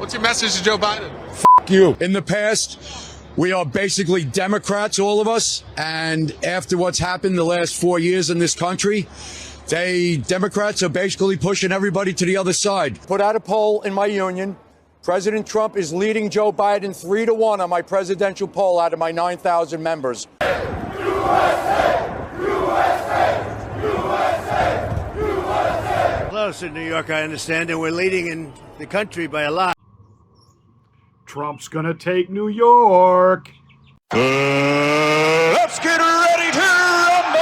What's your message to Joe Biden? F you. In the past, we are basically Democrats, all of us. And after what's happened the last 4 years in this country, Democrats are basically pushing everybody to the other side. Put out a poll in my union. President Trump is leading Joe Biden 3-1 on my presidential poll out of my 9,000 members. Close in New York, I understand, and we're leading in the country by a lot. Trump's gonna take New York. Let's get ready to rumble!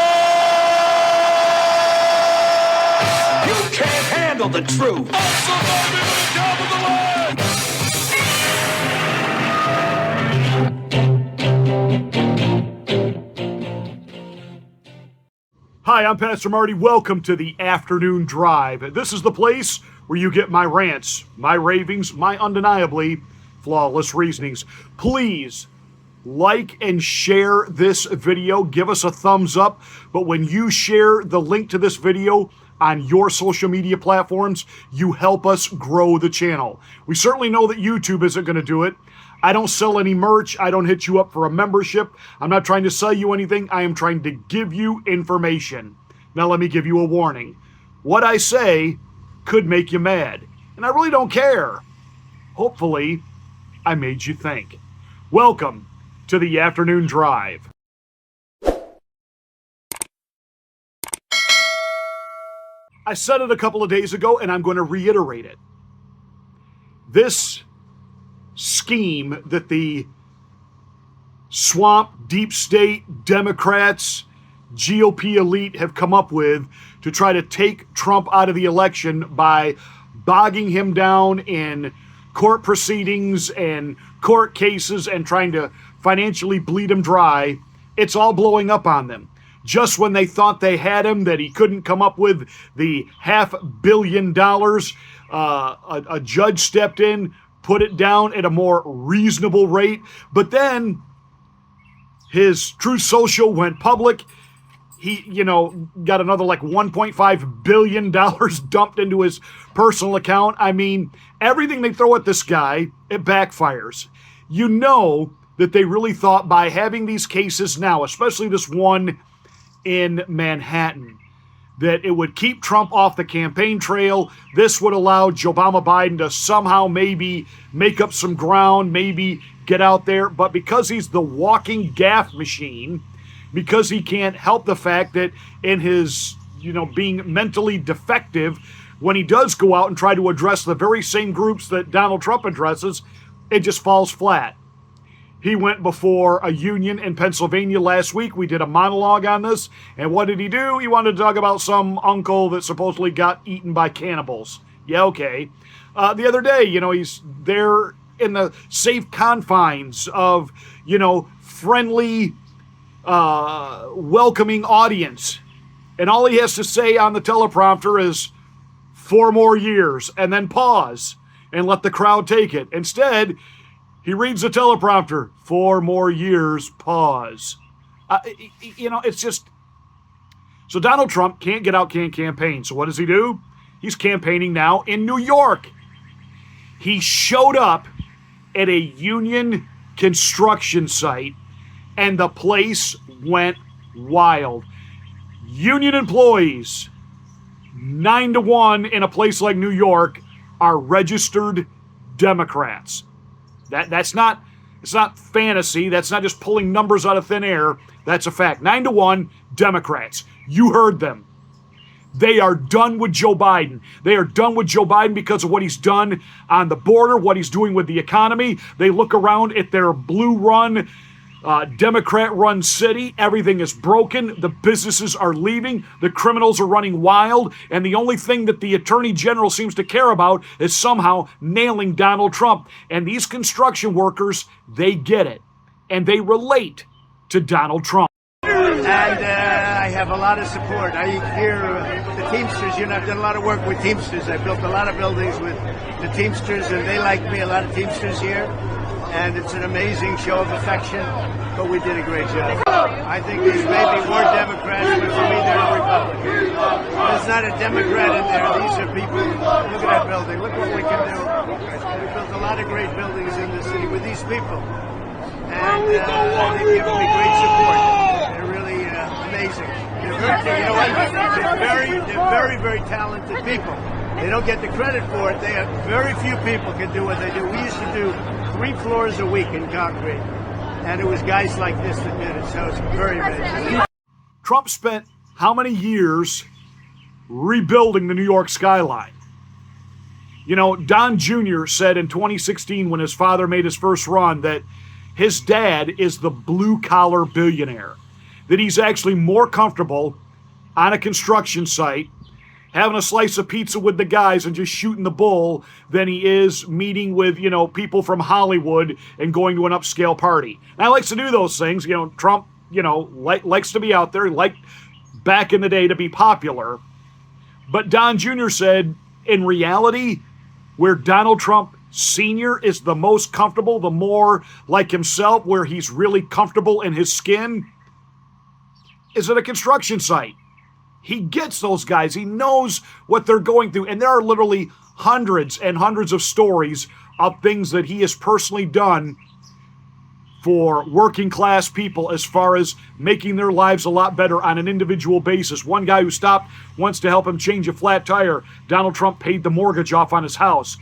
You can't handle the truth. Hi, I'm Pastor Marty. Welcome to the Afternoon Drive. This is the place where you get my rants, my ravings, my undeniably flawless reasonings. Please like and share this video. Give us a thumbs up. But when you share the link to this video on your social media platforms, you help us grow the channel. We certainly know that YouTube isn't going to do it. I don't sell any merch. I don't hit you up for a membership. I'm not trying to sell you anything. I am trying to give you information. Now let me give you a warning. What I say could make you mad, and I really don't care. Hopefully, I made you think. Welcome to the Afternoon Drive. I said it a couple of days ago, and I'm going to reiterate it. This scheme that the swamp, deep state, Democrats, GOP elite have come up with to try to take Trump out of the election by bogging him down in court proceedings and court cases and trying to financially bleed him dry, it's all blowing up on them. Just when they thought they had him, that he couldn't come up with the $500 million, a judge stepped in, put it down at a more reasonable rate. But then his Truth Social went public. He, got another like $1.5 billion dumped into his personal account. I mean, everything they throw at this guy, it backfires. You know that they really thought by having these cases now, especially this one in Manhattan, that it would keep Trump off the campaign trail. This would allow Joe Biden to somehow maybe make up some ground, maybe get out there. But because he's the walking gaffe machine, because he can't help the fact that in his, being mentally defective, when he does go out and try to address the very same groups that Donald Trump addresses, it just falls flat. He went before a union in Pennsylvania last week. We did a monologue on this. And what did he do? He wanted to talk about some uncle that supposedly got eaten by cannibals. Yeah, okay. The other day, he's there in the safe confines of, friendly, welcoming audience. And all he has to say on the teleprompter is 4 more years and then pause and let the crowd take it. Instead, he reads the teleprompter, 4 more years, pause. It's just... So Donald Trump can't get out, can't campaign. So what does he do? He's campaigning now in New York. He showed up at a union construction site, and the place went wild. Union employees, 9-1 in a place like New York, are registered Democrats. It's not fantasy. That's not just pulling numbers out of thin air. That's a fact. 9-1 Democrats. You heard them. They are done with Joe Biden. They are done with Joe Biden because of what he's done on the border, what he's doing with the economy. They look around at their blue-run, Democrat-run city. Everything is broken. The businesses are leaving. The criminals are running wild. And the only thing that the Attorney General seems to care about is somehow nailing Donald Trump. And these construction workers, they get it. And they relate to Donald Trump. And I have a lot of support. I hear the Teamsters, I've done a lot of work with Teamsters. I built a lot of buildings with the Teamsters, and they like me, a lot of Teamsters here. And it's an amazing show of affection, but we did a great job. I think there's maybe more Democrats, but for me, they're a Republican. There's not a Democrat in there. These are people. Look at that building. Look what we can do. We built a a lot of great buildings in the city with these people. And they've given me great support. They're really amazing. They're very, very talented people. They don't get the credit for it. They have very few people can do what they do. We used to do 3 floors a week in concrete, and it was guys like this that did it. So it's very amazing. Trump spent how many years rebuilding the New York skyline? You know, Don Jr. said in 2016 when his father made his first run that his dad is the blue-collar billionaire, that he's actually more comfortable on a construction site having a slice of pizza with the guys and just shooting the bull than he is meeting with, you know, people from Hollywood and going to an upscale party. And I likes to do those things. You know, Trump, you know, likes to be out there. He liked back in the day to be popular. But Don Jr. said, in reality, where Donald Trump Sr. is the most comfortable, the more like himself, where he's really comfortable in his skin, is at a construction site. He gets those guys. He knows what they're going through. And there are literally hundreds and hundreds of stories of things that he has personally done for working class people as far as making their lives a lot better on an individual basis. One guy who stopped once to help him change a flat tire, Donald Trump paid the mortgage off on his house.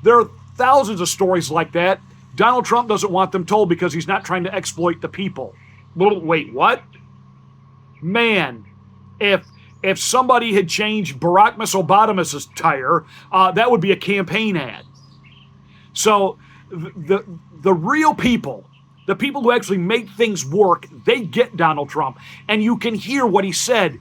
There are thousands of stories like that. Donald Trump doesn't want them told because he's not trying to exploit the people. Wait, what? Man, if somebody had changed Barack Obama's tire, that would be a campaign ad. So the real people, the people who actually make things work, they get Donald Trump. And you can hear what he said.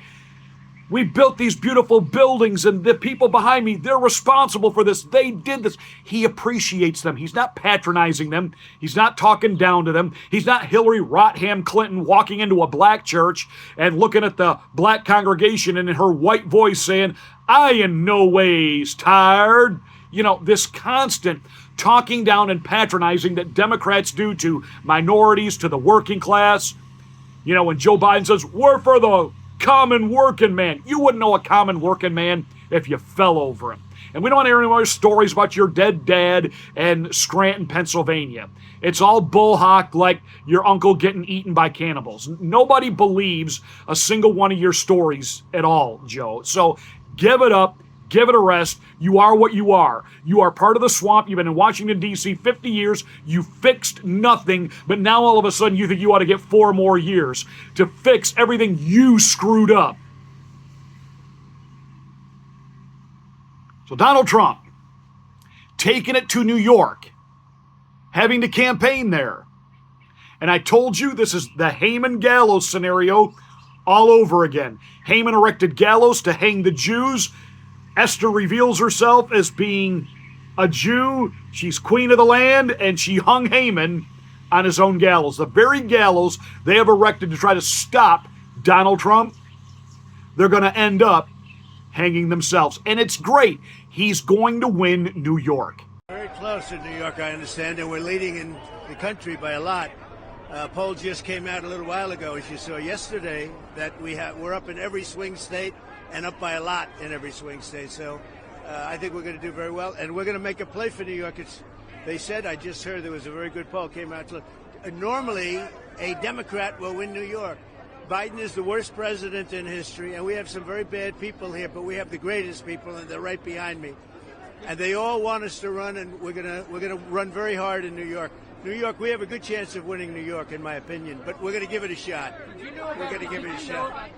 We built these beautiful buildings, and the people behind me, they're responsible for this. They did this. He appreciates them. He's not patronizing them. He's not talking down to them. He's not Hillary Rodham Clinton walking into a black church and looking at the black congregation and in her white voice saying, I in no ways tired. You know, this constant talking down and patronizing that Democrats do to minorities, to the working class. You know, when Joe Biden says, we're for the common working man. You wouldn't know a common working man if you fell over him. And we don't want to hear any more stories about your dead dad in Scranton, Pennsylvania. It's all bullhawk like your uncle getting eaten by cannibals. Nobody believes a single one of your stories at all, Joe. So give it up. Give it a rest. You are what you are. You are part of the swamp. You've been in Washington, D.C. 50 years. You fixed nothing, but now all of a sudden you think you ought to get 4 more years to fix everything you screwed up. So Donald Trump, taking it to New York, having to campaign there. And I told you this is the Haman gallows scenario all over again. Haman erected gallows to hang the Jews. Esther reveals herself as being a Jew. She's queen of the land, and she hung Haman on his own gallows. The very gallows they have erected to try to stop Donald Trump, they're going to end up hanging themselves. And it's great. He's going to win New York. Very close in New York, I understand, and we're leading in the country by a lot. Poll just came out a little while ago, as you saw yesterday, that we're up in every swing state and up by a lot in every swing state. So I think we're going to do very well, and we're going to make a play for New York. They said, I just heard there was a very good poll came out. Normally, a Democrat will win New York. Biden is the worst president in history, and we have some very bad people here, but we have the greatest people, and they're right behind me. And they all want us to run, and we're gonna run very hard in New York. New York, we have a good chance of winning New York, in my opinion, but we're going to give it a shot. We're going to give it a shot.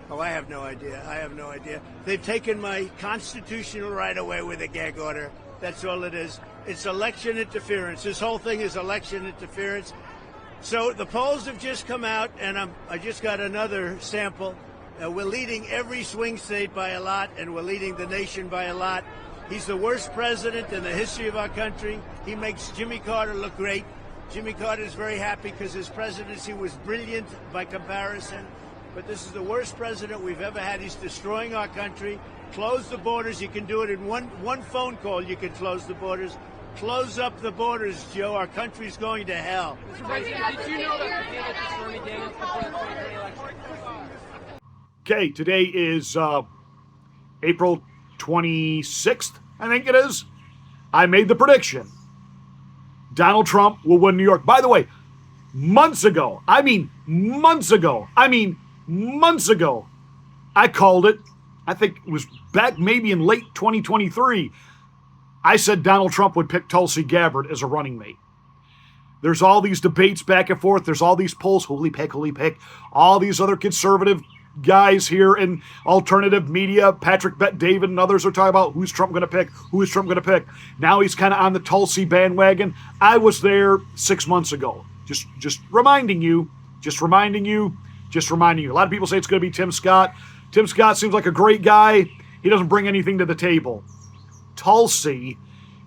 Oh, I have no idea. They've taken my constitutional right away with a gag order. That's all it is. It's election interference. This whole thing is election interference. So the polls have just come out, and I just got another sample. We're leading every swing state by a lot, and we're leading the nation by a lot. He's the worst president in the history of our country. He makes Jimmy Carter look great. Jimmy Carter is very happy because his presidency was brilliant by comparison. But this is the worst president we've ever had. He's destroying our country. Close the borders. You can do it in one phone call. You can close the borders. Close up the borders, Joe. Our country's going to hell. Mr. President, did you know that the candidate is Stormy Daniels before the 2020 election? Okay, today is April 26th, I think it is. I made the prediction. Donald Trump will win New York. By the way, months ago, I called it. I think it was back maybe in late 2023. I said Donald Trump would pick Tulsi Gabbard as a running mate. There's all these debates back and forth. There's all these polls, holy pick. All these other conservative guys here in alternative media, Patrick Bet-David and others are talking about who's Trump going to pick, Now he's kind of on the Tulsi bandwagon. I was there 6 months ago. Just reminding you. A lot of people say it's going to be Tim Scott. Tim Scott seems like a great guy. He doesn't bring anything to the table. Tulsi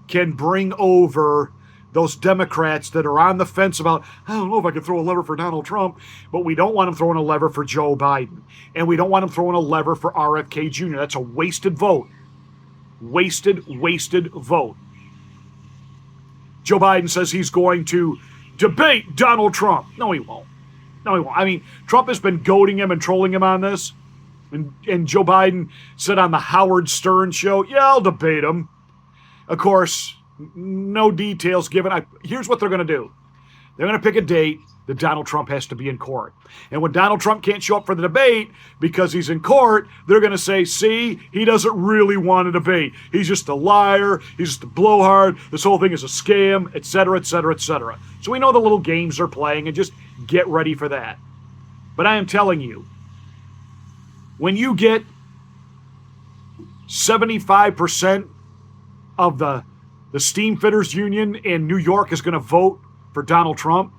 can bring over those Democrats that are on the fence about, I don't know if I can throw a lever for Donald Trump, but we don't want them throwing a lever for Joe Biden. And we don't want them throwing a lever for RFK Jr. That's a wasted vote. Wasted vote. Joe Biden says he's going to debate Donald Trump. No, he won't. I mean, Trump has been goading him and trolling him on this. And Joe Biden said on the Howard Stern show, yeah, I'll debate him. Of course, no details given. Here's what they're going to do. They're going to pick a date that Donald Trump has to be in court. And when Donald Trump can't show up for the debate because he's in court, they're going to say, see, he doesn't really want to debate. He's just a liar. He's just a blowhard. This whole thing is a scam, etc., etc., etc. So we know the little games they're playing, and just get ready for that. But I am telling you, when you get 75% of the steam fitters union in New York is going to vote for Donald Trump,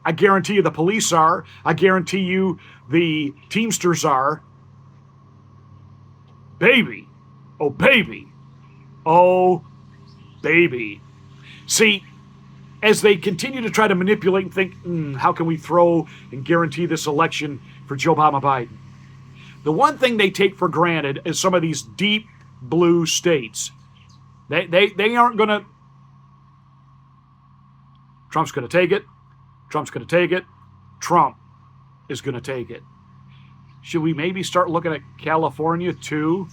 I guarantee you the police are. I guarantee you the Teamsters are. Baby. Oh, baby. Oh, baby. See, as they continue to try to manipulate and think, how can we throw and guarantee this election for Joe Biden? The one thing they take for granted is some of these deep blue states. They aren't going to. Trump's going to take it. Trump is going to take it. Should we maybe start looking at California too?